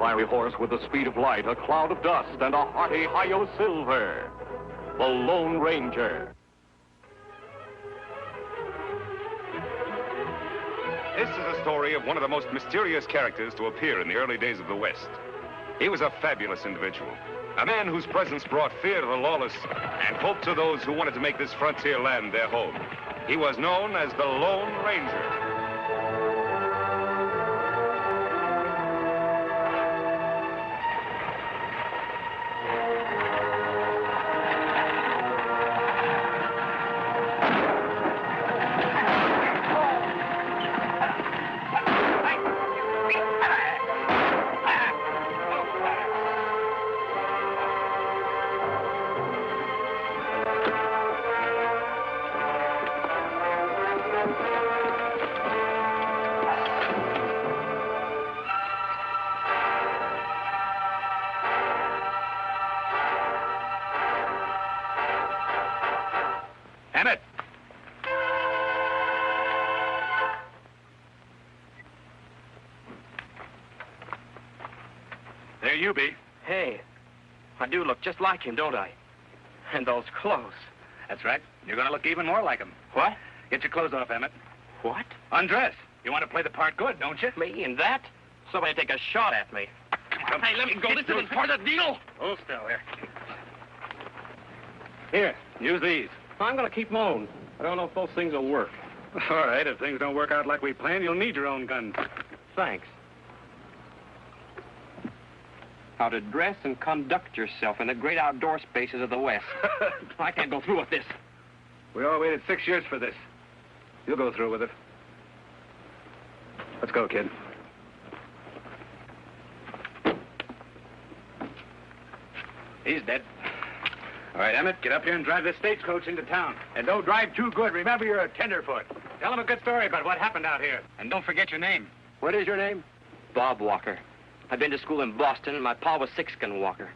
fiery horse with the speed of light, a cloud of dust, and a hearty hi-yo silver. The Lone Ranger. This is a story of one of the most mysterious characters to appear in the early days of the West. He was a fabulous individual, a man whose presence brought fear to the lawless and hope to those who wanted to make this frontier land their home. He was known as the Lone Ranger. Emmett! There you be. Hey, I do look just like him, don't I? And those clothes. That's right. You're going to look even more like him. What? Get your clothes off, Emmett. What? Undress. You want to play the part good, don't you? Me in that? Somebody take a shot at me. Come on. Hey, let me go. This isn't part of the deal. Hold still here. Here, use these. I'm going to keep my own. I don't know if those things will work. All right, if things don't work out like we planned, you'll need your own gun. Thanks. How to dress and conduct yourself in the great outdoor spaces of the West. I can't go through with this. We all waited 6 years for this. You'll go through with it. Let's go, kid. He's dead. All right, Emmett, get up here and drive this stagecoach into town. And don't drive too good. Remember, you're a tenderfoot. Tell him a good story about what happened out here. And don't forget your name. What is your name? Bob Walker. I've been to school in Boston, and my pa was Sixgun Walker.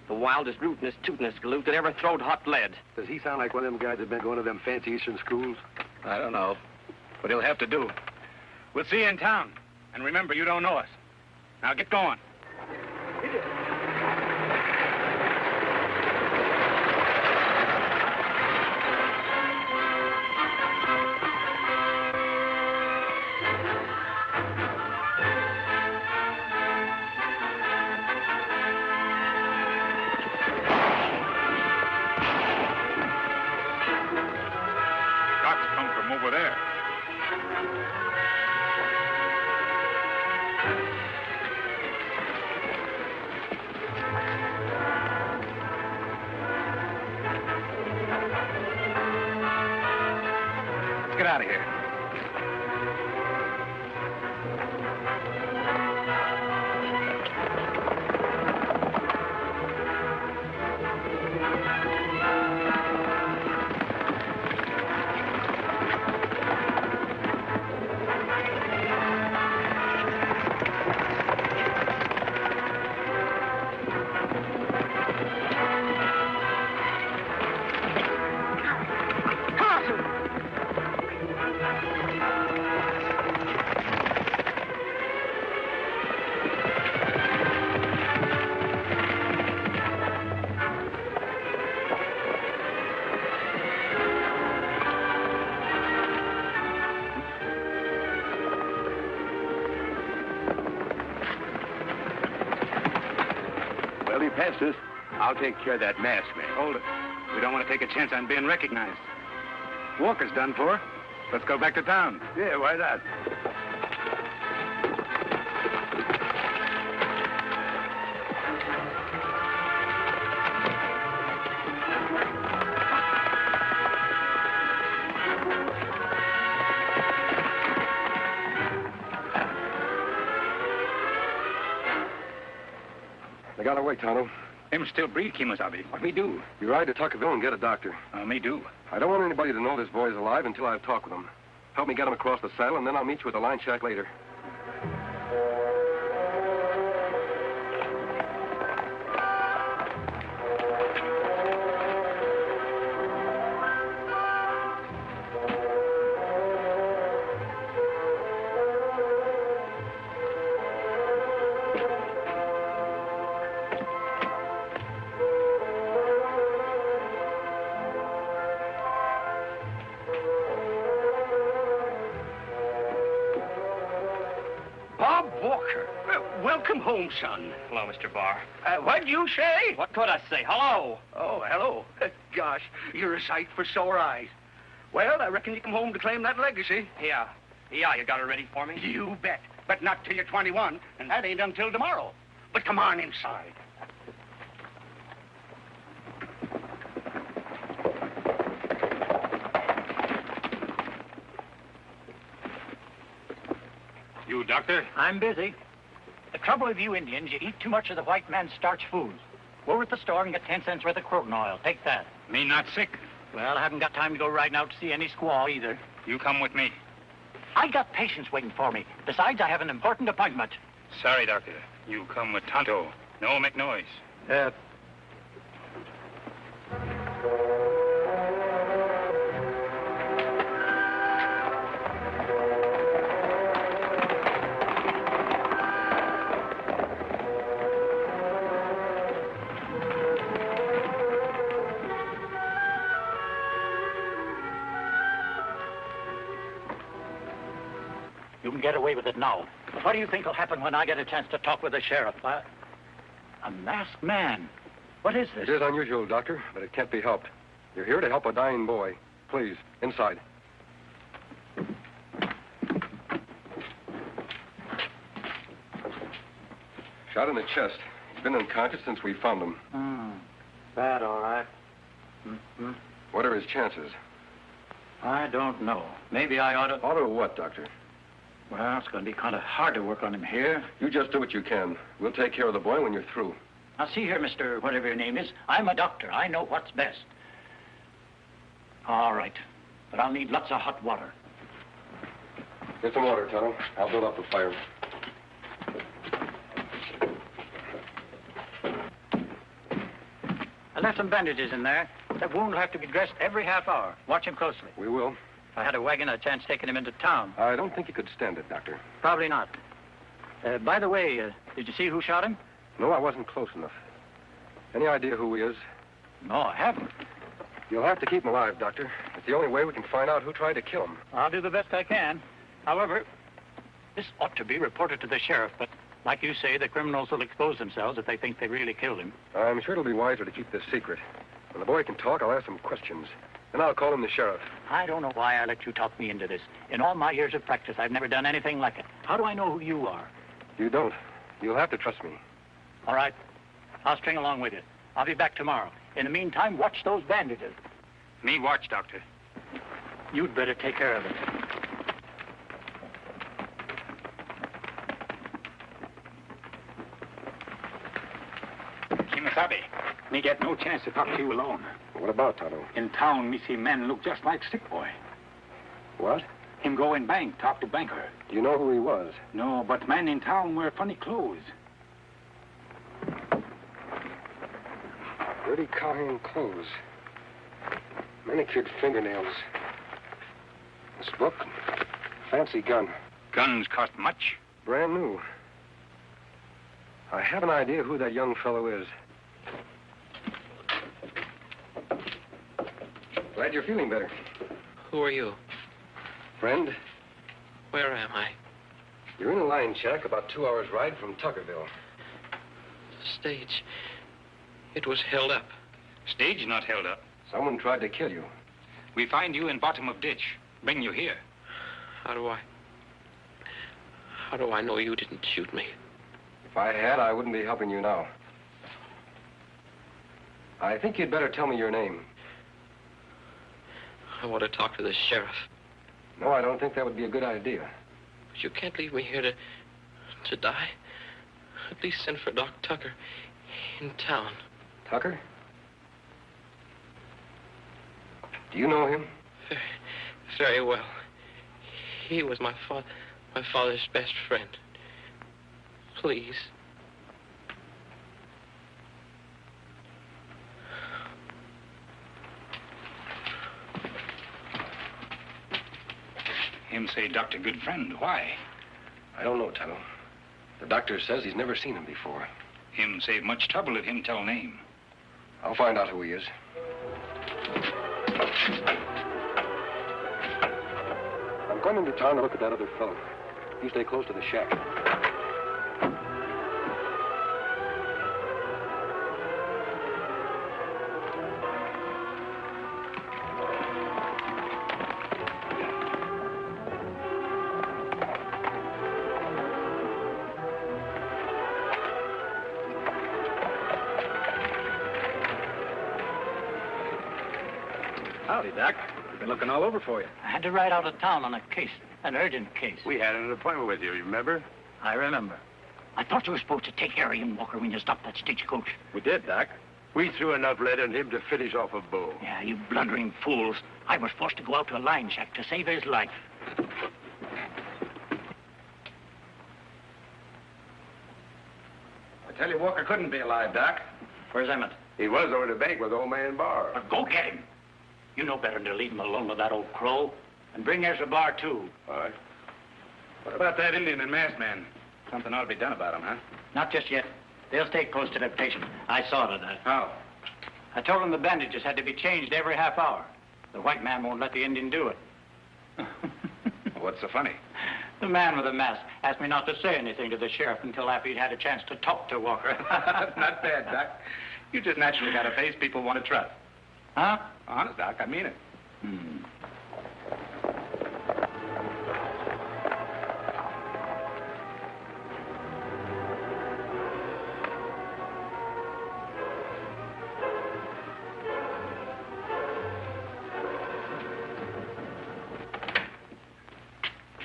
The wildest, rootinest, tootinest galoot that ever throwed hot lead. Does he sound like one of them guys that been going to them fancy Eastern schools? I don't know, but he'll have to do. We'll see you in town. And remember, you don't know us. Now get going. Over there. Let's get out of here. Pass this. I'll take care of that mask, man. Hold it. We don't want to take a chance on being recognized. Walker's done for. Let's go back to town. Yeah, why not? I got away, Tonto. Him still breathe, Kemosabe. What me do? You ride to Tuckaville and get a doctor. Me do. I don't want anybody to know this boy's alive until I've talked with him. Help me get him across the saddle, and then I'll meet you at the line shack later. Walker. Welcome home, son. Hello, Mr. Barr. What'd you say? What could I say? Hello. Oh, hello. Gosh, you're a sight for sore eyes. Well, I reckon you come home to claim that legacy. Yeah. Yeah, you got it ready for me? You bet. But not till you're 21, and that ain't until tomorrow. But come on inside. You, Doctor? I'm busy. The trouble with you Indians, you eat too much of the white man's starch foods. Go over at the store and get 10 cents worth of croton oil. Take that. Me not sick. Well, I haven't got time to go riding out to see any squaw either. You come with me. I got patients waiting for me. Besides, I have an important appointment. Sorry, Doctor. You come with Tonto. No make noise. You can get away with it now. But what do you think will happen when I get a chance to talk with the sheriff? A masked man. What is this? It is unusual, Doctor, but it can't be helped. You're here to help a dying boy. Please, inside. Shot in the chest. He's been unconscious since we found him. Bad, all right. Mm-hmm. What are his chances? I don't know. Maybe I ought to... Ought to what, Doctor? Well, it's going to be kind of hard to work on him here. You just do what you can. We'll take care of the boy when you're through. Now, see here, Mr. Whatever your name is. I'm a doctor. I know what's best. All right. But I'll need lots of hot water. Get some water, Tonto. I'll build up the fire. I left some bandages in there. That wound will have to be dressed every half hour. Watch him closely. We will. If I had a wagon, I'd chance taking him into town. I don't think you could stand it, Doctor. Probably not. By the way, did you see who shot him? No, I wasn't close enough. Any idea who he is? No, I haven't. You'll have to keep him alive, Doctor. It's the only way we can find out who tried to kill him. I'll do the best I can. However, this ought to be reported to the sheriff, but like you say, the criminals will expose themselves if they think they really killed him. I'm sure it'll be wiser to keep this secret. When the boy can talk, I'll ask him questions. Then I'll call him the sheriff. I don't know why I let you talk me into this. In all my years of practice, I've never done anything like it. How do I know who you are? You don't. You'll have to trust me. All right. I'll string along with you. I'll be back tomorrow. In the meantime, watch those bandages. Me watch, Doctor. You'd better take care of it. Kimasabi, me get no chance to talk to you alone. What about Tonto? In town, me see men look just like sick boy. What? Him go in bank, talk to banker. Do you know who he was? No, but men in town wear funny clothes. Dirty cowhand clothes. Manicured fingernails. This book. Fancy gun. Guns cost much. Brand new. I have an idea who that young fellow is. Glad you're feeling better. Who are you? Friend, Where am I? you're in a line shack about 2 hours' ride from Tuckerville. The stage. It was held up. Stage not held up. Someone tried to kill you. We find you in bottom of ditch. Bring you here. How do I know you didn't shoot me? If I had, I wouldn't be helping you now. I think you'd better tell me your name. I want to talk to the sheriff. No, I don't think that would be a good idea. But you can't leave me here to die. At least send for Doc Tucker in town. Tucker? Do you know him? Very, very well. He was my father's best friend. Please. Him say doctor good friend. Why? I don't know, Tonto. The doctor says he's never seen him before. Him save much trouble if him tell name. I'll find out who he is. I'm going into town to look at that other fellow. You stay close to the shack. Doc. We've been looking all over for you. I had to ride out of town on a case, an urgent case. We had an appointment with you, you remember? I remember. I thought you were supposed to take care of him, Walker, when you stopped that stagecoach. We did, Doc. We threw enough lead on him to finish off a Boone. Yeah, you blundering fools. I was forced to go out to a line shack to save his life. I tell you, Walker couldn't be alive, Doc. Where's Emmett? He was over the bank with old man Barr. Well, go get him. You know better than to leave him alone with that old crow. And bring Ezra Barr, too. All right. What about that Indian and masked man? Something ought to be done about him, huh? Not just yet. They'll stay close to their patient. I saw to that. How? I told them the bandages had to be changed every half hour. The white man won't let the Indian do it. What's so funny? The man with the mask asked me not to say anything to the sheriff until after he'd had a chance to talk to Walker. Not bad, Doc. You just naturally got a face people want to trust. Huh? Honest, Doc, I mean it.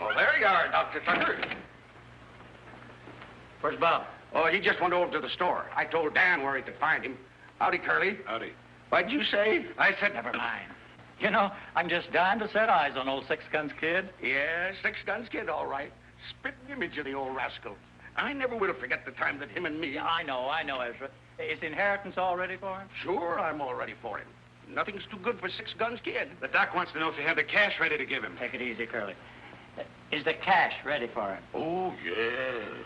Well, there you are, Dr. Tucker. Where's Bob? Oh, he just went over to the store. I told Dan where he could find him. Howdy, Curly. Howdy. What'd you say? I said never mind. You know, I'm just dying to set eyes on old Six Guns Kid. Yeah, Six Guns Kid, all right. Spitting image of the old rascal. I never will forget the time that him and me... I know, Ezra. Is the inheritance all ready for him? Sure, I'm all ready for him. Nothing's too good for Six Guns Kid. The doc wants to know if you have the cash ready to give him. Take it easy, Curly. Is the cash ready for him? Oh, yeah.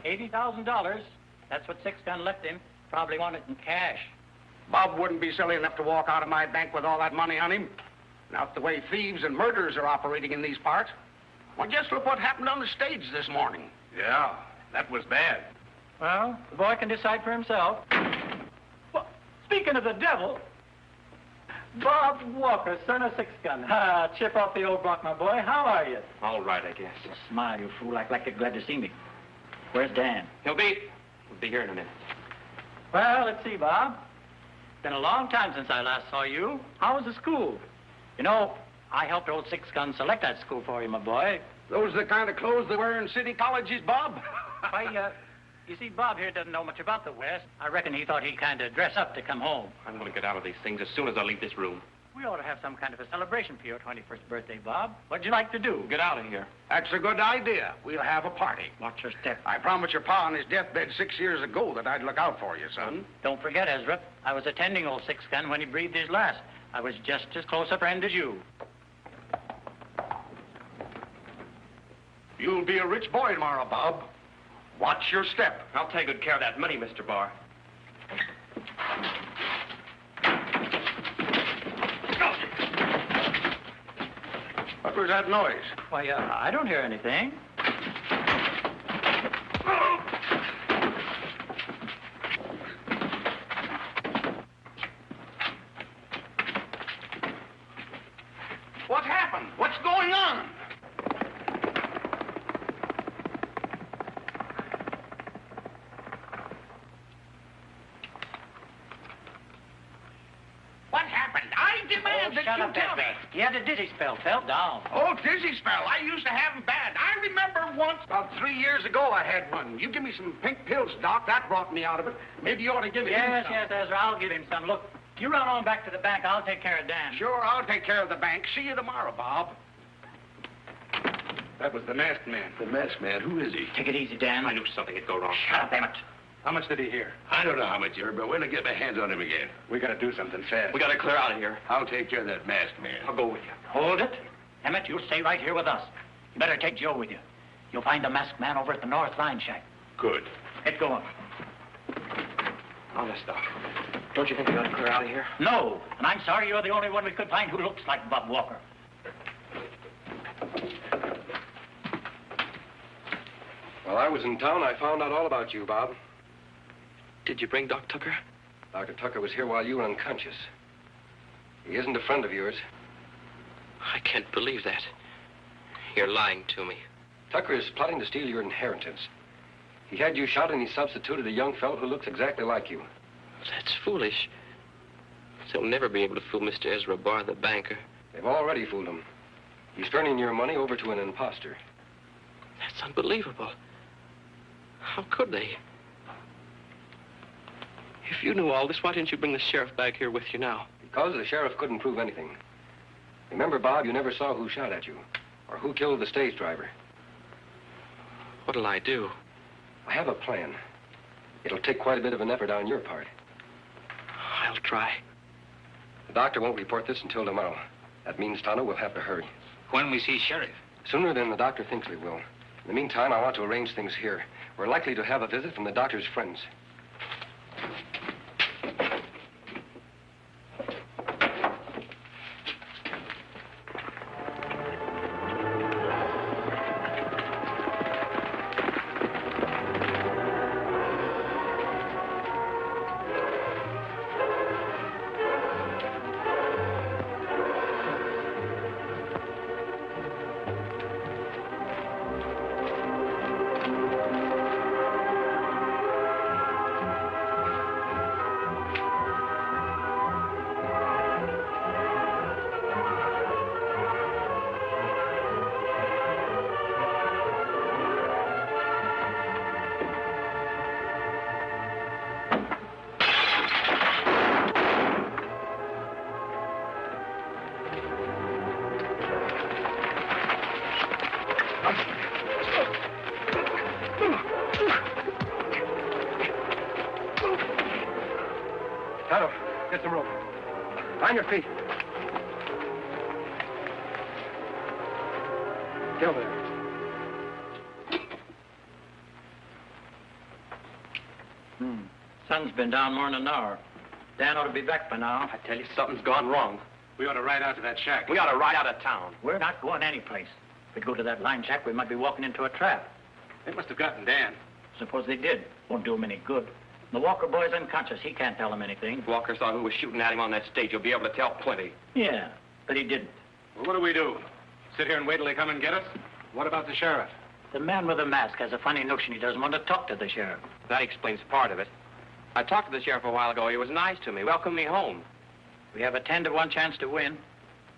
$80,000. That's what Six Gun left him. Probably want it in cash. Bob wouldn't be silly enough to walk out of my bank with all that money on him. Not the way thieves and murderers are operating in these parts. Well, just look what happened on the stage this morning. Yeah, that was bad. Well, the boy can decide for himself. Well, speaking of the devil, Bob Walker, son of Six Gun. Chip off the old block, my boy. How are you? All right, I guess. Smile, you fool. Act like you're glad to see me. Where's Dan? He'll be here in a minute. Well, let's see, Bob. It's been a long time since I last saw you. How was the school? You know, I helped old Six Gun select that school for you, my boy. Those are the kind of clothes they wear in city colleges, Bob? Why, you see, Bob here doesn't know much about the West. I reckon he thought he'd kind of dress up to come home. I'm going to get out of these things as soon as I leave this room. We ought to have some kind of a celebration for your 21st birthday, Bob. What'd you like to do? Get out of here. That's a good idea. We'll have a party. Watch your step. I promised your pa on his deathbed 6 years ago that I'd look out for you, son. Don't forget, Ezra, I was attending old Six Gun when he breathed his last. I was just as close a friend as you. You'll be a rich boy tomorrow, Bob. Watch your step. I'll take good care of that money, Mr. Barr. What was that noise? Why, I don't hear anything. What happened? What's going on? What happened? I demand that Shut you up, tell me. He had a dizzy spell, fell down. Oh, dizzy spell. I used to have them bad. I remember once, about 3 years ago, I had one. You give me some pink pills, Doc. That brought me out of it. Maybe you ought to give him some. Yes, Ezra, I'll give him some. Look, you run on back to the bank. I'll take care of Dan. Sure, I'll take care of the bank. See you tomorrow, Bob. That was the masked man. The masked man, who is he? Take it easy, Dan. I knew something would go wrong. Shut up, Emmett. How much did he hear? I don't know how much you heard, but when I get my hands on him again, We got to do something fast. We got to clear out of here. I'll take care of that masked man. I'll go with you. Hold it. Emmett, you'll stay right here with us. You better take Joe with you. You'll find the masked man over at the North Line Shack. Good. Get going. Honest, Doc. Don't you think we got to clear out of here? No, and I'm sorry you're the only one we could find who looks like Bob Walker. While I was in town, I found out all about you, Bob. Did you bring Doc Tucker? Dr. Tucker was here while you were unconscious. He isn't a friend of yours. I can't believe that. You're lying to me. Tucker is plotting to steal your inheritance. He had you shot and he substituted a young fellow who looks exactly like you. That's foolish. They'll never be able to fool Mr. Ezra Barr, the banker. They've already fooled him. He's turning your money over to an imposter. That's unbelievable. How could they? If you knew all this, why didn't you bring the sheriff back here with you now? Because the sheriff couldn't prove anything. Remember, Bob, you never saw who shot at you or who killed the stage driver. What'll I do? I have a plan. It'll take quite a bit of an effort on your part. I'll try. The doctor won't report this until tomorrow. That means Tonto will have to hurry. When we see sheriff? Sooner than the doctor thinks we will. In the meantime, I want to arrange things here. We're likely to have a visit from the doctor's friends. Tonto, get some rope. On your feet. Get over there. Sun's been down more than an hour. Dan ought to be back by now. I tell you, something's gone wrong. We ought to ride out to that shack. We ought to ride out of town. We're not going anyplace. If we go to that line shack, we might be walking into a trap. They must have gotten Dan. Suppose they did. Won't do him any good. The Walker boy's unconscious. He can't tell him anything. If Walker saw who was shooting at him on that stage, he'll be able to tell plenty. Yeah, but he didn't. Well, what do we do? Sit here and wait till they come and get us? What about the sheriff? The man with the mask has a funny notion he doesn't want to talk to the sheriff. That explains part of it. I talked to the sheriff a while ago. He was nice to me, welcomed me home. We have a 10 to 1 chance to win.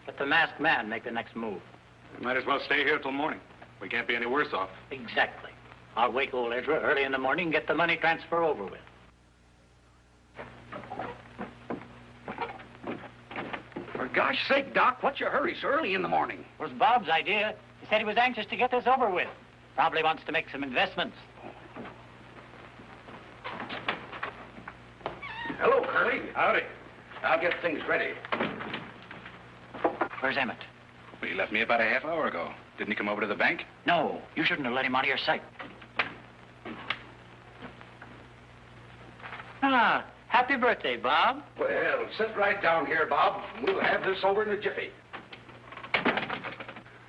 Let the masked man make the next move. We might as well stay here till morning. We can't be any worse off. Exactly. I'll wake old Ezra early in the morning and get the money transfer over with. For gosh sake, Doc, what's your hurry so early in the morning? It was Bob's idea. He said he was anxious to get this over with. Probably wants to make some investments. Hello, Curly. Howdy. I'll get things ready. Where's Emmett? Well, he left me about a half hour ago. Didn't he come over to the bank? No, you shouldn't have let him out of your sight. Ah, happy birthday, Bob. Well, sit right down here, Bob. We'll have this over in a jiffy.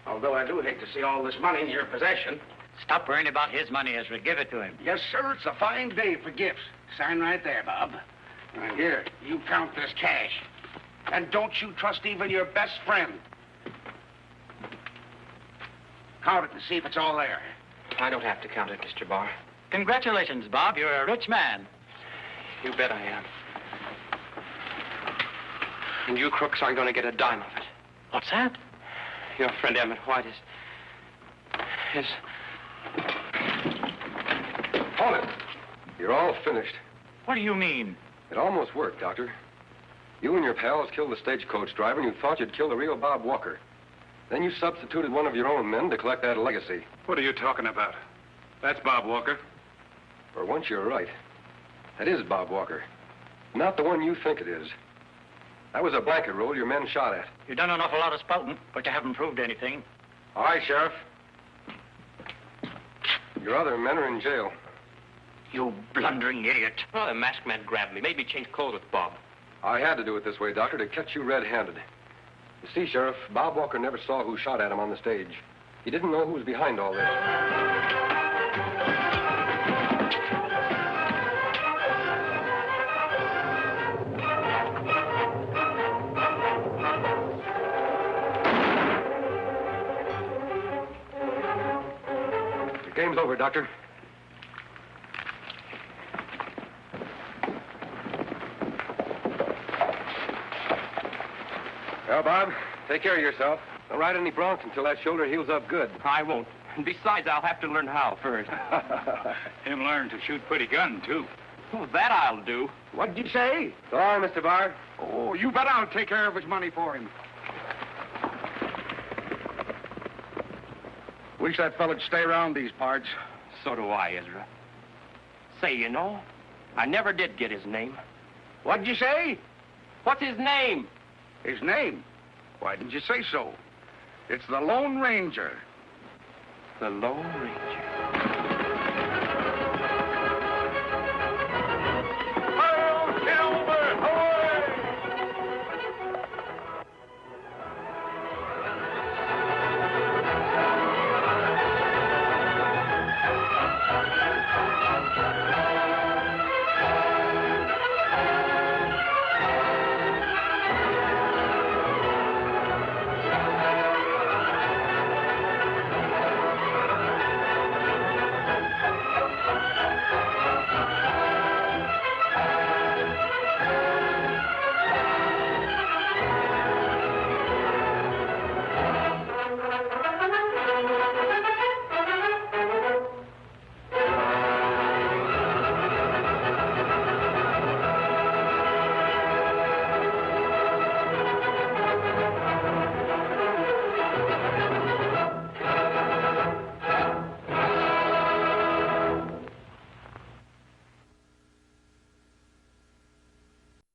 Although I do hate to see all this money in your possession. Stop worrying about his money, Ezra. Give it to him. Yes, sir. It's a fine day for gifts. Sign right there, Bob. And here, you count this cash. And don't you trust even your best friend. Count it and see if it's all there. I don't have to count it, Mr. Barr. Congratulations, Bob. You're a rich man. You bet I am. And you crooks aren't going to get a dime of it. What's that? Your friend Emmett White is... Hold it. You're all finished. What do you mean? It almost worked, Doctor. You and your pals killed the stagecoach driver, and you thought you'd kill the real Bob Walker. Then you substituted one of your own men to collect that legacy. What are you talking about? That's Bob Walker. For once, you're right. That is Bob Walker. Not the one you think it is. That was a blanket roll your men shot at. You've done an awful lot of spouting, but you haven't proved anything. All right, Sheriff. Your other men are in jail. You blundering idiot. Well, the masked man grabbed me, made me change clothes with Bob. I had to do it this way, Doctor, to catch you red-handed. You see, Sheriff, Bob Walker never saw who shot at him on the stage. He didn't know who was behind all this. The game's over, Doctor. Well, Bob, take care of yourself. Don't ride any broncs until that shoulder heals up good. I won't. And besides, I'll have to learn how first. Him learn to shoot pretty gun, too. Oh, that I'll do. What'd you say? So long, Mr. Bard. Oh, you bet I'll take care of his money for him. Wish that fella'd stay around these parts. So do I, Ezra. Say, you know, I never did get his name. What'd you say? What's his name? His name? Why didn't you say so? It's the Lone Ranger. The Lone Ranger.